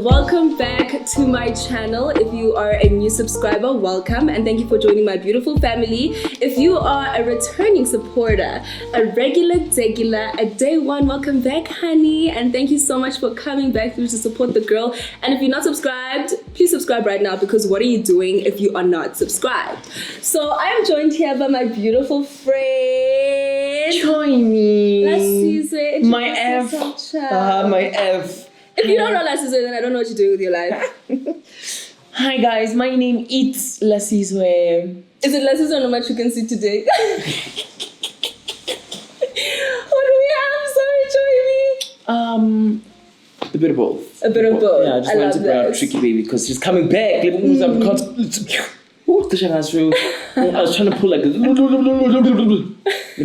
welcome back to my channel. If you are a new subscriber, welcome, and thank you for joining my beautiful family. If you are a returning supporter, a regular, a day one, welcome back, honey, and thank you so much for coming back through to support the girl. And if you're not subscribed, please subscribe right now, because what are you doing if you are not subscribed? So I am joined here by my beautiful friend. Join me. Lasizwe. My F. My F. If you don't know Lasizwe, then I don't know what you're doing with your life. Hi guys, my name is Lasizwe. Is it Lasizwe or Normaizing you can see today? What do we have? Sorry, join me. A bit of both. A bit of both. Yeah, I just wanted to bring out Tricky Baby because she's coming back. Let me I was trying to pull like. Let me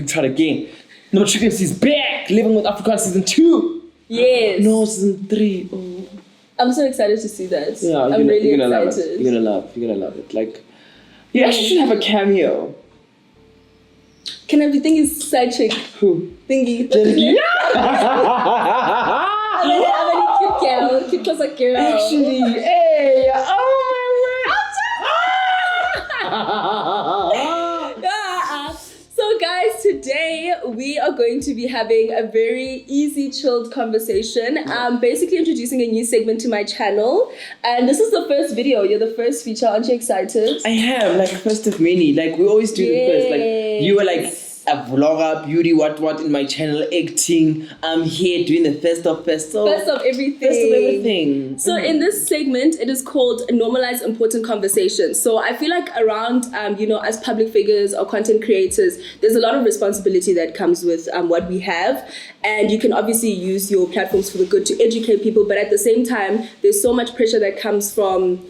try it again. No, Tricky Baby's back. Living with Africa season 2. Yes. No, season 3. Oh. I'm so excited to see that. Yeah, I'm really excited. Love it. You're gonna love it. Like, you actually should have a cameo. Can I be thinking side chick? Who? Thingy. Yeah. I'm a cute girl. Cute as a girl. Actually, hey, oh So guys, today we are going to be having a very easy, chilled conversation. Basically introducing a new segment to my channel. And this is the first video. You're the first feature. Aren't you excited? I am, like, first of many. Like, we always do the first. Like, you were like a vlogger, beauty, what in my channel, acting. I'm here doing the first of everything. So in this segment, it is called Normalize Important Conversations. So I feel like around, as public figures or content creators, there's a lot of responsibility that comes with what we have. And you can obviously use your platforms for the good to educate people. But at the same time, there's so much pressure that comes from,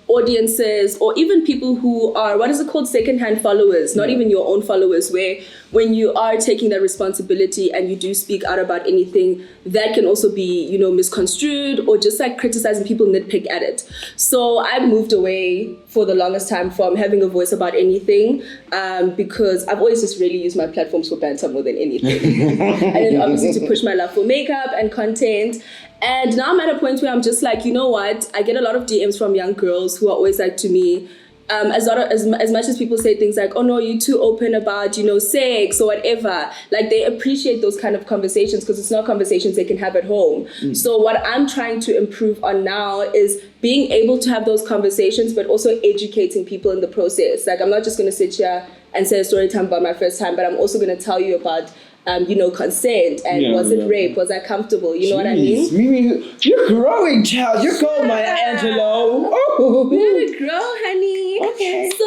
audiences, or even people who are, secondhand followers, not even your own followers, where when you are taking that responsibility and you do speak out about anything, that can also be, misconstrued, or just like criticizing people, nitpick at it. So I moved away for the longest time from having a voice about anything, because I've always just really used my platforms for banter more than anything. And then obviously to push my love for makeup and content. And now I'm at a point where I'm just like, you know what? I get a lot of DMs from young girls who are always like to me, as much as people say things like, oh no, you're too open about, sex or whatever. Like, they appreciate those kind of conversations because it's not conversations they can have at home. So what I'm trying to improve on now is being able to have those conversations, but also educating people in the process. Like, I'm not just going to sit here and say a story time about my first time, but I'm also going to tell you about consent, and was it rape? Was I comfortable? You know what I mean? Mimi, you're growing, child. You're going, Maya Angelou. Oh. We're gonna grow, honey. Okay. So,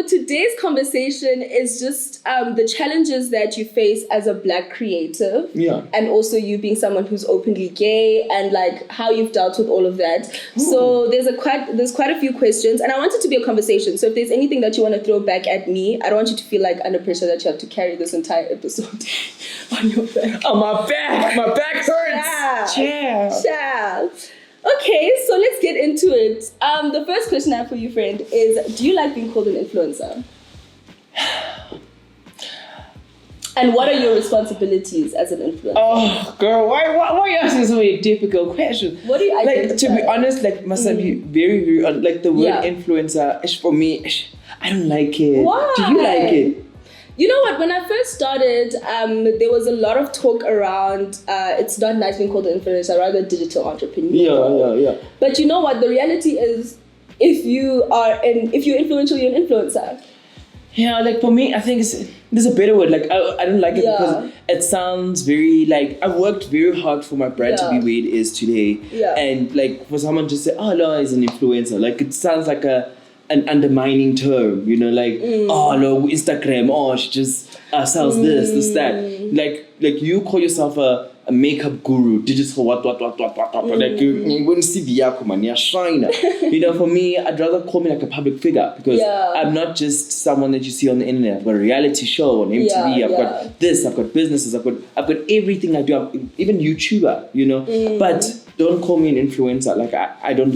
today's conversation is just the challenges that you face as a Black creative. Yeah. And also you being someone who's openly gay, and like how you've dealt with all of that. Ooh. So there's quite a few questions, and I want it to be a conversation. So if there's anything that you want to throw back at me, I don't want you to feel like under pressure that you have to carry this entire episode on your back. Oh, my back hurts. Yeah. Okay, so let's get into it. The first question I have for you, friend, is: do you like being called an influencer? And what are your responsibilities as an influencer? Oh, girl, why are you asking so many difficult questions? What do you identify? Like, to be honest, like, must I be very, very like the word influencer? For me, I don't like it. Why? Do you like it? You know what? When I first started, there was a lot of talk around it's not nice being called an influencer, rather digital entrepreneur. Yeah. But you know what? The reality is, if you're influential, you're an influencer. Yeah, like for me, I think there's a better word. Like I don't like it because it sounds very like I worked very hard for my brand to be where it is today. Yeah. And like for someone to say, oh no, he's an influencer, like it sounds like an undermining term, like, oh no, Instagram, oh she just sells this, that. Like you call yourself a makeup guru, digital what, like you wouldn't see the man, you're shiner. For me, I'd rather call me like a public figure, because I'm not just someone that you see on the internet. I've got a reality show on MTV, I've got this, I've got businesses, I've got everything I do, I'm even YouTuber, but don't call me an influencer. Like I don't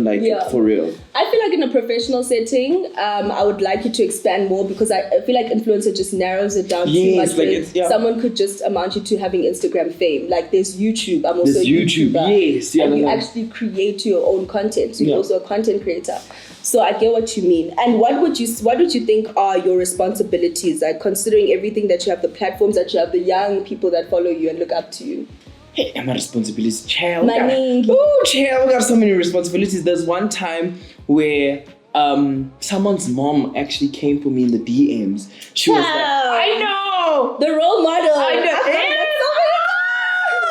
like it, for real. I feel like in a professional setting, I would like you to expand more, because I feel like influencer just narrows it down too much. Like someone could just amount you to having Instagram fame. Like there's YouTube. I'm also a YouTuber. Yes, and you actually create your own content. So you're also a content creator. So I get what you mean. And what would you think are your responsibilities, like considering everything that you have, the platforms that you have, the young people that follow you and look up to you? Hey, my responsibilities, child. Child, we got so many responsibilities. There's one time where someone's mom actually came for me in the DMs. She was like, I know! The role model. I know.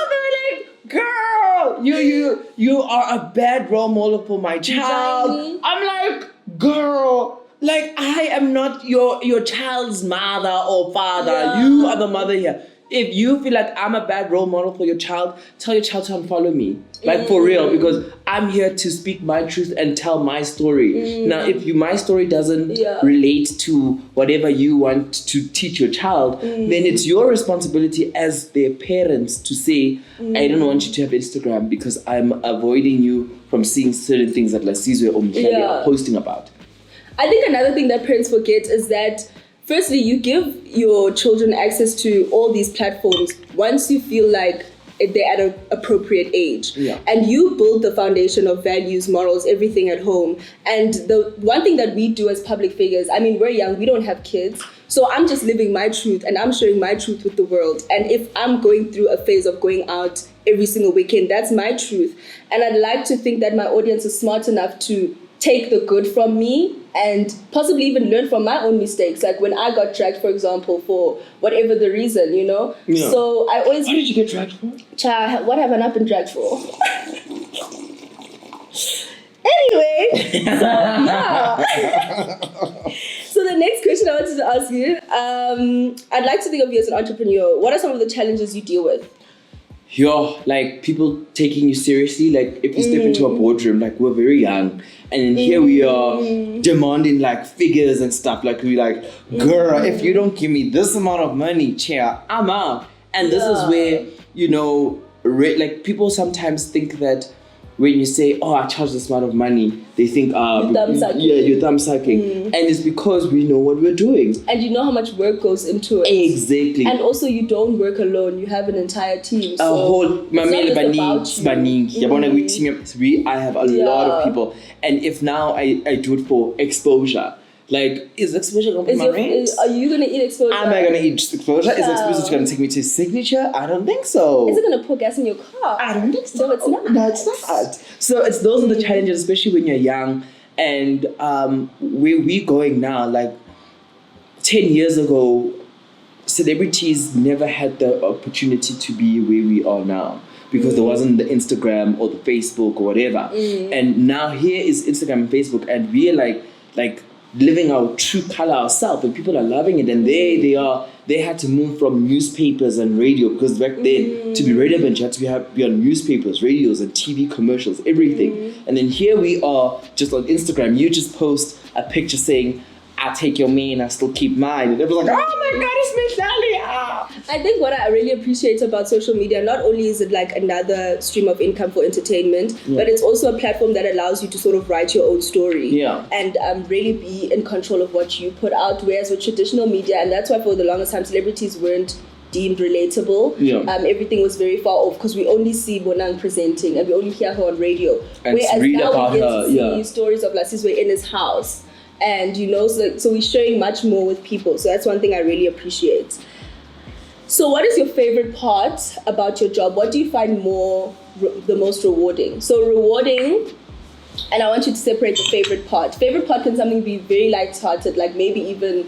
They were like, girl, you are a bad role model for my child. I'm like, girl, like I am not your child's mother or father. Yeah. You are the mother here. If you feel like I'm a bad role model for your child, tell your child to unfollow me. Like for real, because I'm here to speak my truth and tell my story. Now, if my story doesn't relate to whatever you want to teach your child, then it's your responsibility as their parents to say, I don't want you to have Instagram because I'm avoiding you from seeing certain things that Lasizwe or Mihlali are posting about. I think another thing that parents forget is that firstly, you give your children access to all these platforms once you feel like they're at an appropriate age. Yeah. And you build the foundation of values, morals, everything at home. And the one thing that we do as public figures, I mean, we're young, we don't have kids. So I'm just living my truth and I'm sharing my truth with the world. And if I'm going through a phase of going out every single weekend, that's my truth. And I'd like to think that my audience is smart enough to take the good from me and possibly even learn from my own mistakes. Like when I got dragged, for example, for whatever the reason, you know? Yeah. So I always... What did you get dragged for? What have I not been dragged for? Anyway, so yeah. So the next question I wanted to ask you, I'd like to think of you as an entrepreneur. What are some of the challenges you deal with? Like people taking you seriously. Like if you step into a boardroom, like we're very young, and then here we are demanding like figures and stuff. Like we're like, girl, if you don't give me this amount of money, chair, I'm out. And this is where, you know, like people sometimes think that when you say, oh, I charge this amount of money, they think, you're thumb sucking. Yeah, you're thumb sucking. And it's because we know what we're doing. And you know how much work goes into it. Exactly. And also you don't work alone, you have an entire team. So a whole, I have a lot of people. And if now I do it for exposure, like, is exposure going to be my rent? Are you going to eat exposure? Am I going to eat exposure? Is exposure going to take me to signature? I don't think so. Is it going to pour gas in your car? I don't think so. No, it's not. No, it's not. So those are the challenges, especially when you're young. And where we're going now, like 10 years ago, celebrities never had the opportunity to be where we are now. Because there wasn't the Instagram or the Facebook or whatever. And now here is Instagram and Facebook, and we're like living our true color ourselves, and people are loving it. And they had to move from newspapers and radio, because back then to be relevant you had to be on newspapers, radios, and TV commercials, everything. And then here we are just on Instagram. You just post a picture saying, I take your man, I still keep mine. And everyone's like, oh my God, it's Mihlali. I think what I really appreciate about social media, not only is it like another stream of income for entertainment, but it's also a platform that allows you to sort of write your own story and really be in control of what you put out. Whereas with traditional media, and that's why for the longest time celebrities weren't deemed relatable. Everything was very far off because we only see Bonang presenting and we only hear her on radio. And whereas read now about we get her, to see stories of Lasizwe in his house. And, you know, so we're sharing much more with people. So that's one thing I really appreciate. So what is your favorite part about your job? What do you find the most rewarding? So rewarding, and I want you to separate the favorite part. Favorite part can something be very light-hearted, like maybe even,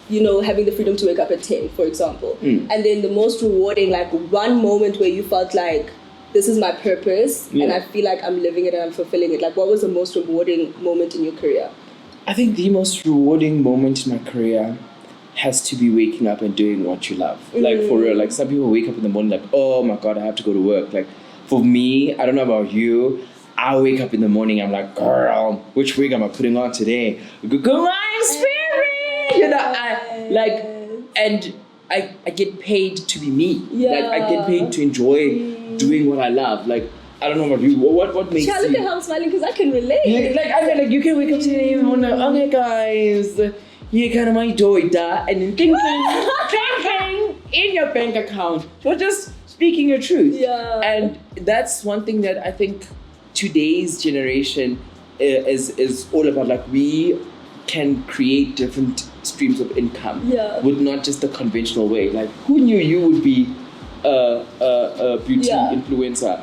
you know, having the freedom to wake up at 10, for example. And then the most rewarding, like one moment where you felt like, this is my purpose, and I feel like I'm living it and I'm fulfilling it. Like, what was the most rewarding moment in your career? I think the most rewarding moment in my career has to be waking up and doing what you love. Like, for real. Like, some people wake up in the morning like, oh my God, I have to go to work. Like, for me, I don't know about you, I wake up in the morning, I'm like, girl, which wig am I putting on today? Good morning, spirit! You know, I get paid to be me. Like, I get paid to enjoy doing what I love. Like, I don't know about you. What makes Look you? at how I'm smiling because I can relate. Yeah, like I mean, like you can wake up today and wonder, okay, guys, you kind of my Toyota, and then ding, in your bank account. You're just speaking your truth. Yeah. And that's one thing that I think today's generation is all about. Like we can create different streams of income with not just the conventional way. Like who knew you would be a beauty influencer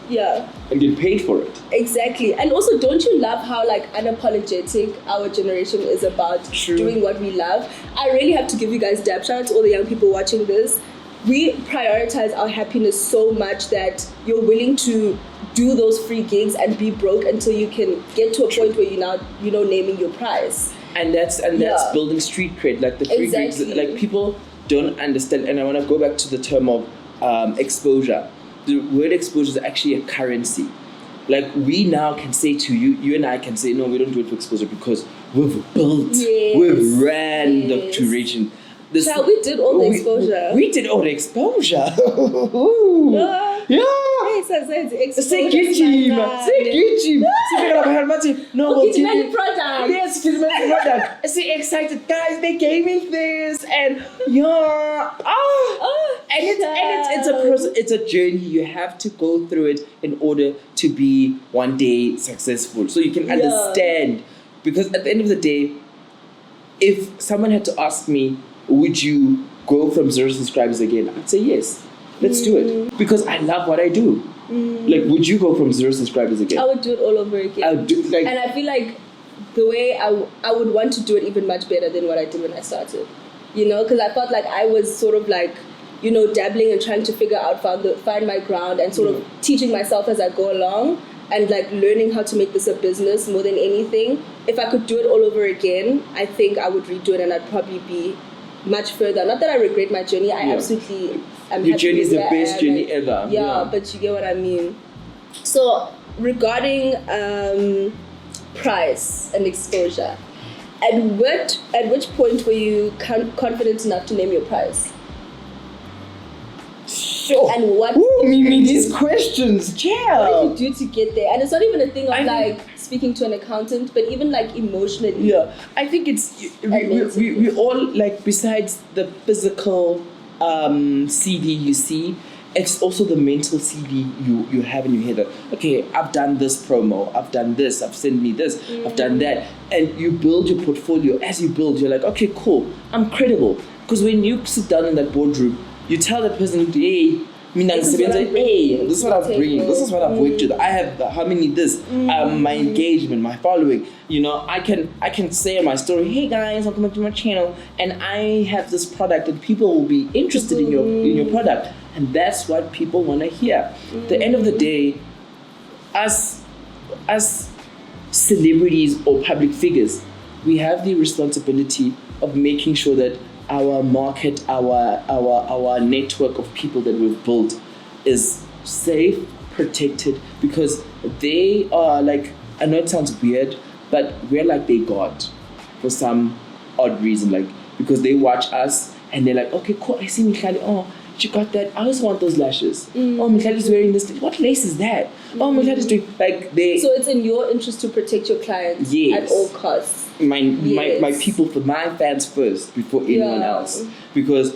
and get paid for it? Exactly. And also, don't you love how like unapologetic our generation is about doing what we love? I really have to give you guys dab. Shout out to all the young people watching this. We prioritize our happiness so much that you're willing to do those free gigs and be broke until you can get to a point where you're now, naming your price. And that's building street cred, like the free gigs. Like people don't understand. And I want to go back to the term of exposure. The word exposure is actually a currency. Like we now can say to you and I can say, no, we don't do it for exposure because we've built, we've ran the curation. We did all the exposure. We did all the exposure. Yes, see, excited guys, they gave me this, and it's a process, it's a journey. You have to go through it in order to be one day successful. So you can understand, because at the end of the day, if someone had to ask me, would you go from 0 subscribers again? I'd say yes. Let's do it. Because I love what I do. Like, would you go from 0 subscribers again? I would do it all over again. And I feel like the way I would want to do it even much better than what I did when I started. Because I felt like I was sort of like, dabbling and trying to figure out, find my ground and sort of teaching myself as I go along and like learning how to make this a business more than anything. If I could do it all over again, I think I would redo it and I'd probably be much further. Not that I regret my journey. I absolutely am. Your journey is the best journey ever. Yeah, but you get what I mean. So regarding price and exposure, at which point were you confident enough to name your price? Sure. And what? These questions, What did you do to get there? And it's not even a thing of speaking to an accountant, but even like emotionally. Yeah, I think it's we all, like, besides the physical CV you see, it's also the mental CV you have in your head. That, okay, I've done this promo, I've done this, I've sent me this, I've done that, and you build your portfolio. As you build, you're like, okay, cool, I'm credible. Because when you sit down in that boardroom, you tell the person, hey, this is what I'm bringing. This is what I've worked with. I have how many this, my engagement, my following. I can say in my story, hey guys, welcome back to my channel, and I have this product, and people will be interested in your product, and that's what people want to hear. At the end of the day, as celebrities or public figures, we have the responsibility of making sure that our market, our network of people that we've built is safe, protected, because they are like, I know it sounds weird, but we're like their God for some odd reason, like because they watch us and they're like, okay, cool, I see Mihlali, oh, she got that, I also want those lashes. Oh, Mihlali's wearing this, what lace is that? Oh, Mihlali's doing, like they... So it's in your interest to protect your clients at all costs. My people, for my fans first before anyone else, because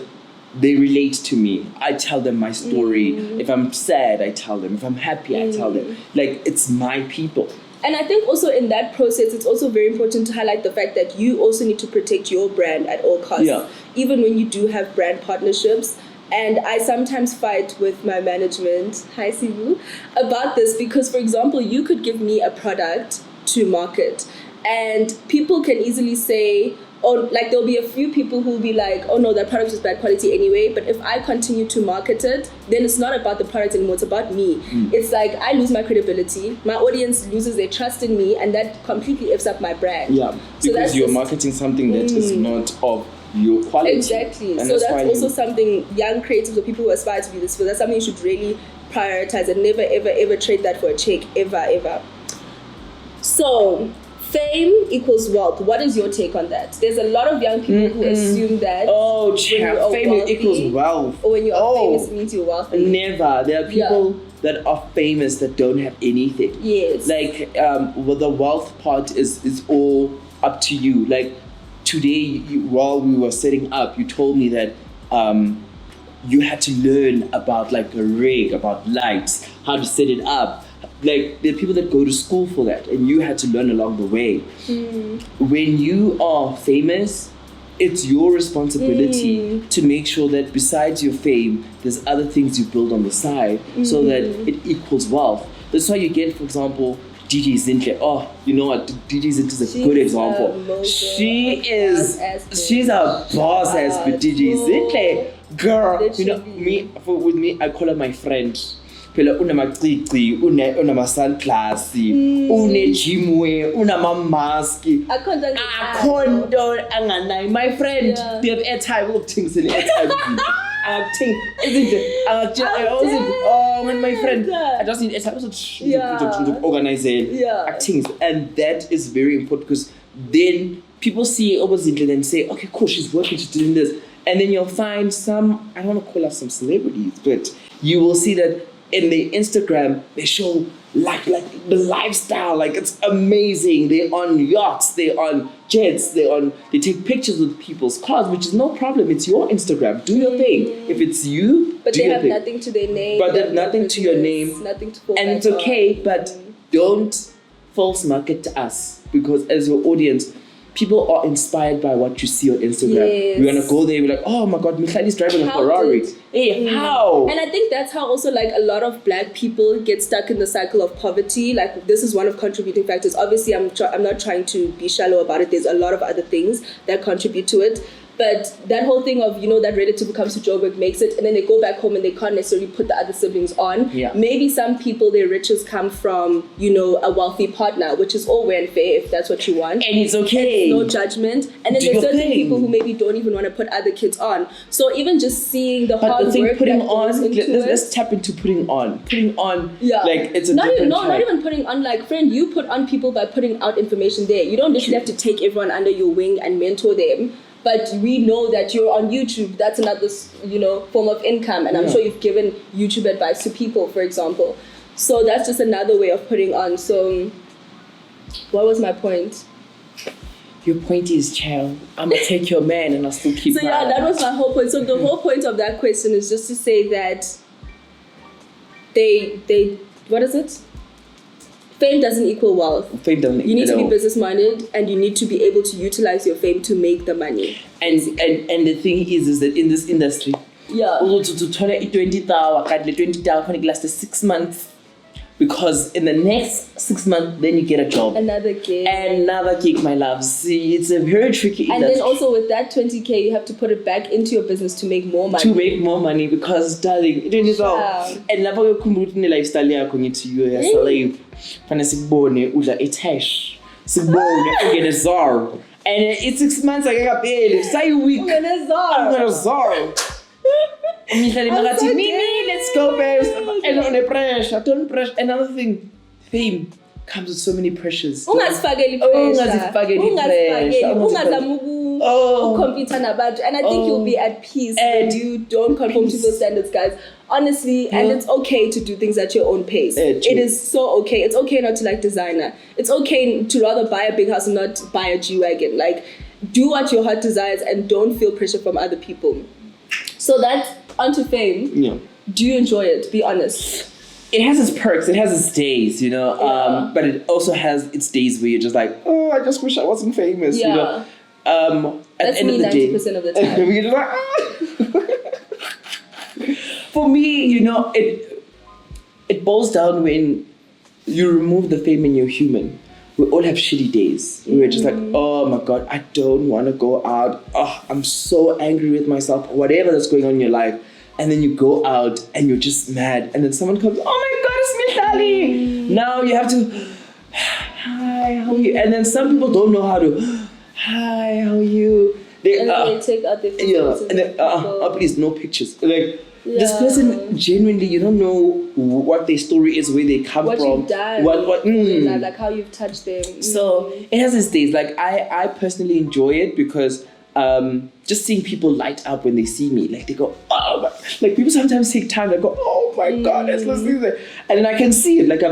they relate to me. I tell them my story. If I'm sad, I tell them. If I'm happy, I tell them. Like, it's my people. And I think also in that process, it's also very important to highlight the fact that you also need to protect your brand at all costs, even when you do have brand partnerships. And I sometimes fight with my management, hi Sivu, about this because, for example, you could give me a product to market, and people can easily say, or like there'll be a few people who'll be like, oh no, that product is bad quality anyway. But if I continue to market it, then it's not about the product anymore, it's about me. It's like I lose my credibility, my audience loses their trust in me, and that completely F's up my brand. Yeah, because so you're marketing something that is not of your quality. Exactly. And so that's also something young creatives or people who aspire to be this, that's something you should really prioritize and never, ever, ever trade that for a check, ever, ever. So fame equals wealth. What is your take on that? There's a lot of young people who assume that fame equals wealth. Or when you are famous, it means you're wealthy. Never. There are people that are famous that don't have anything. Yes. Like, the wealth part is all up to you. Like, today, while we were setting up, you told me that you had to learn about like a rig, about lights, how to set it up. Like, there are people that go to school for that, and you had to learn along the way. When you are famous, it's your responsibility to make sure that besides your fame, there's other things you build on the side so that it equals wealth. That's why you get, for example, DJ Zintle. Oh, you know what? DJ Zintle is a good example. She's a boss ass with DJ Zintle. Girl, you know, with me, I call her my friend. Phela unamacicci, unama-sunglass, une-gymwear, unama-mask. Akho nto anganayo. My friend, they have airtime. Ukuthengisela airtime. When my friend, I just need airtime to organize it. And that is very important, because then people see Obazintle and say, okay, cool, she's working, she's doing this. And then you'll find some, I don't want to call us some celebrities, but you will see that in the Instagram, they show like the lifestyle, like it's amazing. They're on yachts, they're on jets, they take pictures with people's cars, which is no problem. It's your Instagram. Do your thing. If it's you, but they have nothing to their name. But they have nothing to your name. Nothing to fall and it's okay, but don't false market to us, because as your audience, people are inspired by what you see on Instagram. Yes. We're gonna go there, we're like, oh my god, Mihlali's driving a Ferrari. Hey, how? And I think that's how also like a lot of black people get stuck in the cycle of poverty. Like, this is one of contributing factors. Obviously, I'm not trying to be shallow about it. There's a lot of other things that contribute to it. But that whole thing of, you know, that relative who comes to Joburg makes it, and then they go back home and they can't necessarily put the other siblings on. Yeah. Maybe some people, their riches come from, you know, a wealthy partner, which is all well and fair if that's what you want. And it's okay. No judgment. And then there's certain people who maybe don't even want to put other kids on. So even just seeing the hard work putting that goes on, into let's tap into putting on. Putting on, like, it's a not different even putting on, like, friend, you put on people by putting out information there. You don't literally have to take everyone under your wing and mentor them. But we know that you're on YouTube. That's another, you know, form of income. And I'm sure you've given YouTube advice to people, for example. So that's just another way of putting on. So what was my point? Your point is, child, I'm going to take your man and I'll still keep So that was my whole point. So the whole point of that question is just to say that they what is it? Fame doesn't equal wealth. Fame doesn't. You need to be business minded, and you need to be able to utilize your fame to make the money. And the thing is that in this industry, to turn it 20,000 last 6 months, because in the next 6 months, then you get a job. Another gig, my love. See, it's a very tricky industry. And then also with that 20K, you have to put it back into your business to make more money. Because, darling, it is all. And lapho ukumbutini lifestyle yakho ngithi you are a slave. Fana sikubone udla itash. Sikubone ungene zar. And it's 6 months akakapheli. Say a week. Ungene zar. Mihlali makathi, Mimi, let's go, babes. And on the pressure, don't pressure. Another thing, fame comes with so many pressures. Ungazifakeli pressure. And I think you'll be at peace when you don't conform to those standards, guys. Honestly, and it's okay to do things at your own pace. It is so okay. It's okay not to like designer. It's okay to rather buy a big house and not buy a G-Wagon. Like, do what your heart desires and don't feel pressure from other people. So that's onto fame. Yeah. Do you enjoy it? Be honest. It has its perks. It has its days, you know. But it also has its days where you're just like, oh, I just wish I wasn't famous, you know. That's me 90% of the time. You're just like, For me, you know, it boils down when you remove the fame and you're human. We all have shitty days. We're just like, oh my God, I don't want to go out. Oh, I'm so angry with myself, whatever that's going on in your life. And then you go out and you're just mad. And then someone comes, oh my God, it's Mihlali. Now you have to, hi, how are you? And then some people don't know how to, hi, how are you? And they take out their photos. And then, please, no pictures. Like, this person, genuinely, you don't know what their story is, where they come what from. You've done. Like how you've touched them. So, it has its days. Like, I personally enjoy it because just seeing people light up when they see me. Like, they go, oh my. Like, people sometimes take time. They go, oh my God, that's Lasizwe. And then I can see it. Like,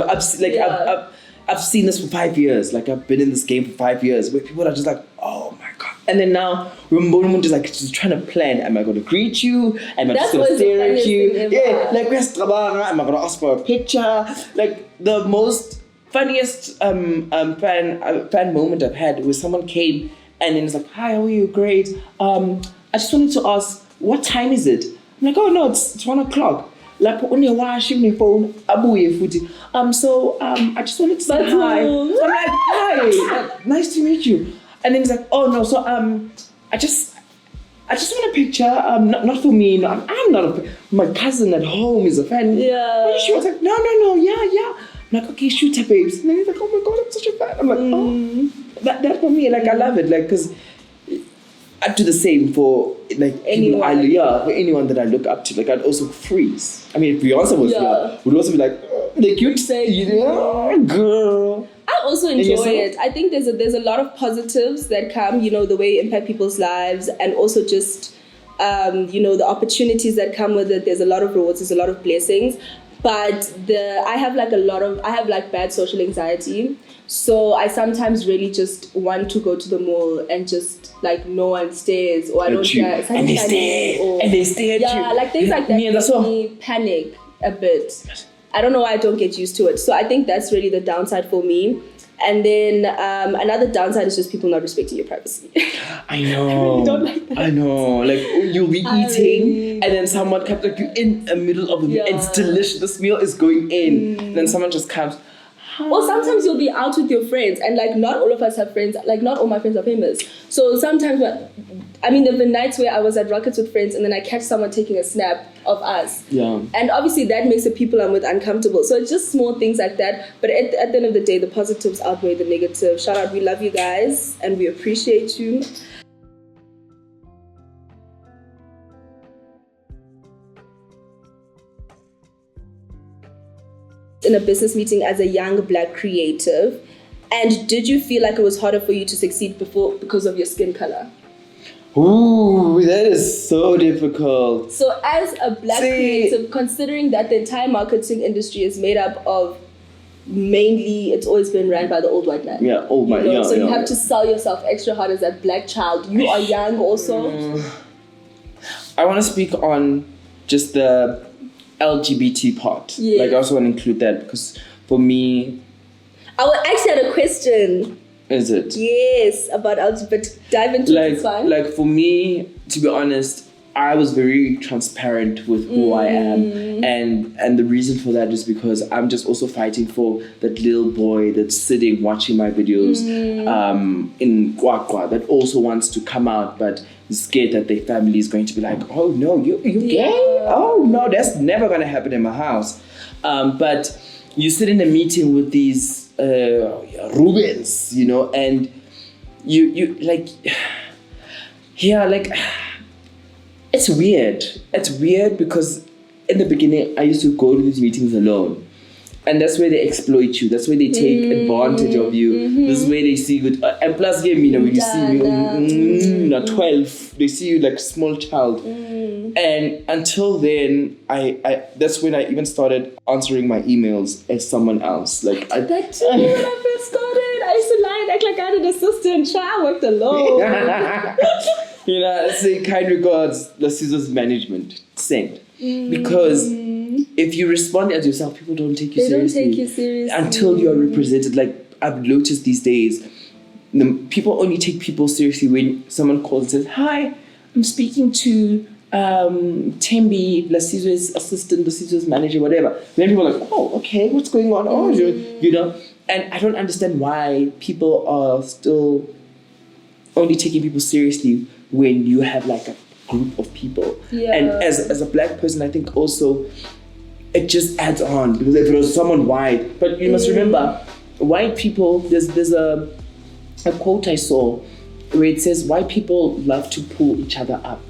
I've seen this for 5 years. Like, I've been in this game for 5 years where people are just like, oh my God. And then now, we're just trying to plan. Am I going to greet you? Am I just going to stare at you? Yeah, like, where's Trabara? Am I going to ask for a picture? Like, the most funniest fan moment I've had was someone came and then it's like, hi, how are you? Great. I just wanted to ask, what time is it? I'm like, oh no, it's 1 o'clock. Like, phone, so I just wanted to say hi. I'm like, hi, nice to meet you. And then he's like, oh no, so I just want a picture. Not for me. No, I'm not my cousin at home is a fan. Yeah. Are you sure? I was like, no, yeah. I'm like, okay, shoot her, babes. And then he's like, oh my God, I'm such a fan. I'm like, oh, that for me, like, I love it, like, because I do the same for like anyone. For anyone that I look up to. Like, I'd also freeze. I mean, if Beyonce was here, would also be like you'd say, girl. I also enjoy it. I think there's a lot of positives that come, the way you impact people's lives, and also just the opportunities that come with it. There's a lot of rewards, there's a lot of blessings. But I have bad social anxiety. So I sometimes really just want to go to the mall and just like no one stares, or I don't care. And they stare at you. Yeah, like things like that make me panic a bit. I don't know why I don't get used to it. So I think that's really the downside for me. And then another downside is just people not respecting your privacy. I know. I don't like that. I know. Like, you'll be eating and then someone comes, like, you're in the middle of a meal. It's delicious. This meal is going in. And then someone just comes. Or sometimes you'll be out with your friends, and like not all of us have friends. Like, not all my friends are famous. So sometimes, there've been nights where I was at Rockets with friends, and then I catch someone taking a snap of us. Yeah. And obviously that makes the people I'm with uncomfortable. So it's just small things like that. But at the end of the day, the positives outweigh the negative. Shout out, we love you guys, and we appreciate you. In a business meeting as a young Black creative, and did you feel like it was harder for you to succeed before because of your skin color? Ooh, that is so difficult. So as a Black creative, considering that the entire marketing industry is made up of mainly, it's always been ran by the old white man. Yeah, old white. So you have to sell yourself extra hard as that Black child. You are young also. I want to speak on just the LGBT part. Yes. Like, I also want to include that because for me, I actually had a question. Is it? Yes, about LGBT, but dive into it, it's fine. Like, for me, to be honest, I was very transparent with who I am, and the reason for that is because I'm just also fighting for that little boy that's sitting watching my videos in Kwakwa that also wants to come out but is scared that their family is going to be like, oh no, you gay? Oh no, that's never gonna happen in my house. But you sit in a meeting with these Rubens, and you like, yeah, like. It's weird. It's weird because in the beginning, I used to go to these meetings alone. And that's where they exploit you. That's where they take advantage of you. This is where they see you. And plus, when you see me at 12, they see you like a small child. And until then, I that's when I even started answering my emails as someone else. Like that too, when I first started, I used to lie and act like I had an assistant. I worked alone. Say kind regards, Lasizwe's management. Send. Because if you respond as yourself, people don't take you seriously. They don't take you seriously. Until you are represented. Like, I've noticed these days, people only take people seriously when someone calls and says, hi, I'm speaking to Tembi, Lasizwe's assistant, Lasizwe's manager, whatever. Then people are like, oh, okay, what's going on? Oh, and I don't understand why people are still only taking people seriously when you have like a group of people. Yeah. And as a Black person, I think also it just adds on, because if it was someone white, but you must remember, white people, there's a quote I saw, where it says white people love to pull each other up,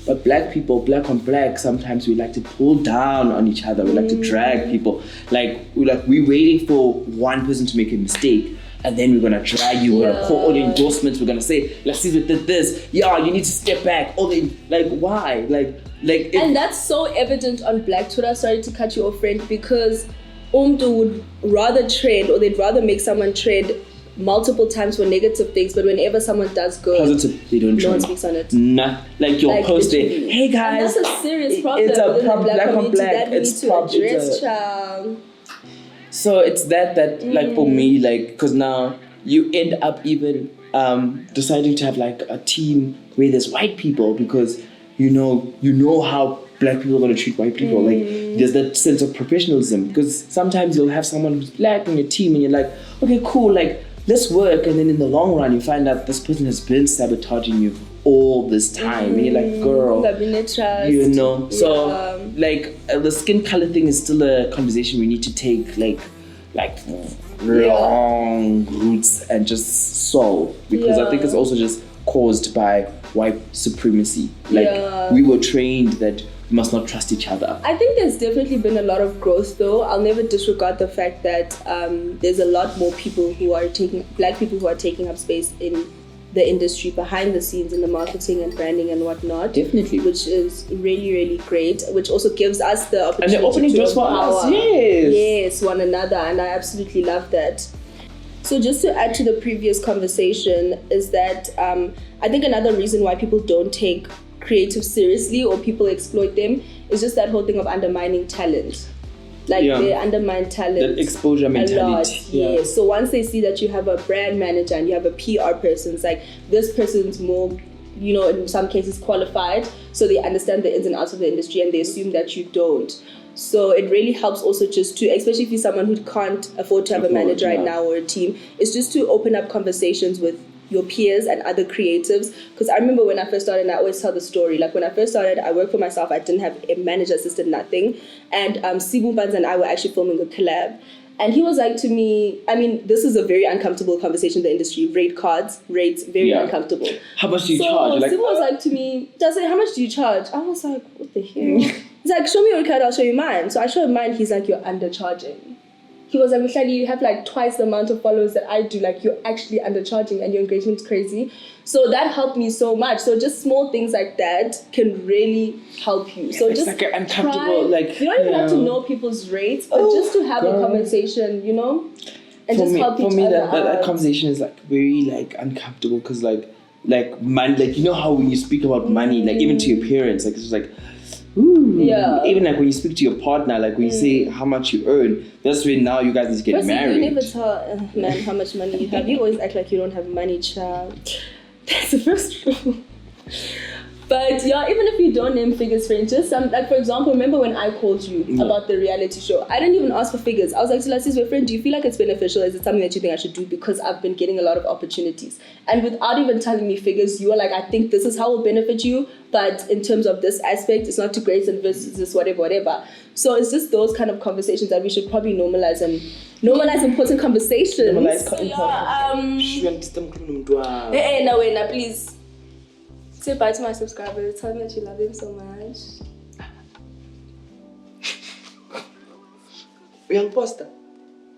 but black people, black on black, sometimes we like to pull down on each other. We like to drag people. We're waiting for one person to make a mistake, and then we're gonna drag you. We're gonna call all the endorsements. We're gonna say, Lasizwe did this. Yeah, you need to step back. Why? And that's so evident on Black Twitter. Sorry to cut you off, friend, because Umdu would rather trend, or they'd rather make someone trend multiple times for negative things, but whenever someone does good, positive, they don't. No one speaks on it. Nah, you'll post it. Hey guys, and that's a serious problem. It's a within the black on black. That we need to address, child. So it's that for me, because now you end up even deciding to have a team where there's white people, because you know how black people are going to treat white people. There's that sense of professionalism, because sometimes you'll have someone who's black on your team and you're like, okay, cool, let's work, and then in the long run you find out this person has been sabotaging you all this time, and you're like, girl, so the skin color thing is still a conversation we need to take long roots and just solve, because I think it's also just caused by white supremacy. We were trained that we must not trust each other. I think there's definitely been a lot of growth, though. I'll never disregard the fact that there's a lot more black people who are taking up space in the industry behind the scenes, in the marketing and branding and whatnot. Definitely. Which is really, really great, which also gives us the opportunity and the opening doors for us, yes, one another, and I absolutely love that. So just to add to the previous conversation is that I think another reason why people don't take creative seriously, or people exploit them, is just that whole thing of undermining talent. They undermine talent, that exposure mentality. A lot. So once they see that you have a brand manager and you have a PR person, it's like, this person's more, in some cases qualified, so they understand the ins and outs of the industry, and they assume that you don't. So it really helps also just to, especially if you're someone who can't afford to have a manager right now or a team, it's just to open up conversations with your peers and other creatives. Because I remember when I first started, and I always tell the story, when I first started, I worked for myself. I didn't have a manager, assistant, nothing. And Sibu Banz and I were actually filming a collab. And he was like to me, this is a very uncomfortable conversation in the industry. Rates, very uncomfortable. How much do you charge? Sibu was like to me, Dase, how much do you charge? I was like, what the hell? He's like, show me your card, I'll show you mine. So I showed him mine. He's like, you're undercharging. He was like, Mihlali, you have twice the amount of followers that I do. You're actually undercharging and your engagement's crazy. So that helped me so much. So just small things like that can really help you. So it's just uncomfortable, you don't even have to know people's rates, but just to have a conversation, and just help each other. For me, that conversation is very uncomfortable, because money, how when you speak about money, even to your parents, it's just ooh. Yeah. Even when you speak to your partner, when you say how much you earn, that's when now you guys need to get married. You never tell man how much money you have. You always act like you don't have money, child. That's the first rule. But even if you don't name figures, for instance, for example, remember when I called you about the reality show? I didn't even ask for figures. I was like, so Lasizwe, friend, do you feel like it's beneficial? Is it something that you think I should do? Because I've been getting a lot of opportunities. And without even telling me figures, you were like, I think this is how it will benefit you, but in terms of this aspect, it's not too great, and this whatever. So it's just those kind of conversations that we should probably normalize important conversations. Hey, please. Say bye to my subscribers. Tell them that you love them so much. Young poster.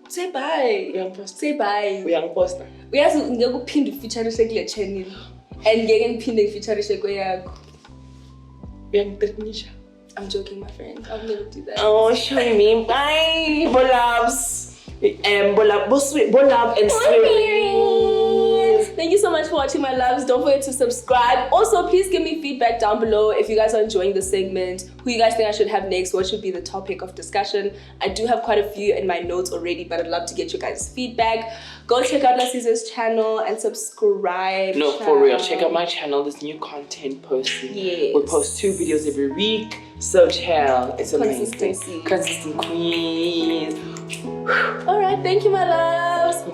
Say bye. Young poster. Say bye. Young poster. We have to pin the feature kule channel and get pin the feature yakho. Young technician. I'm joking, my friend. I'll never do that. Oh, show me. Bye. Bolabs. Bolab and swearing. Thank you so much for watching, my loves. Don't forget to subscribe. Also, please give me feedback down below if you guys are enjoying the segment. Who you guys think I should have next? What should be the topic of discussion? I do have quite a few in my notes already, but I'd love to get your guys' feedback. Go check out Lasizwe's channel and subscribe. No, for real. Check out my channel. This new content posting. Yes. We post 2 videos every week. So chill. It's amazing. Consistent queens. Alright, thank you, my loves.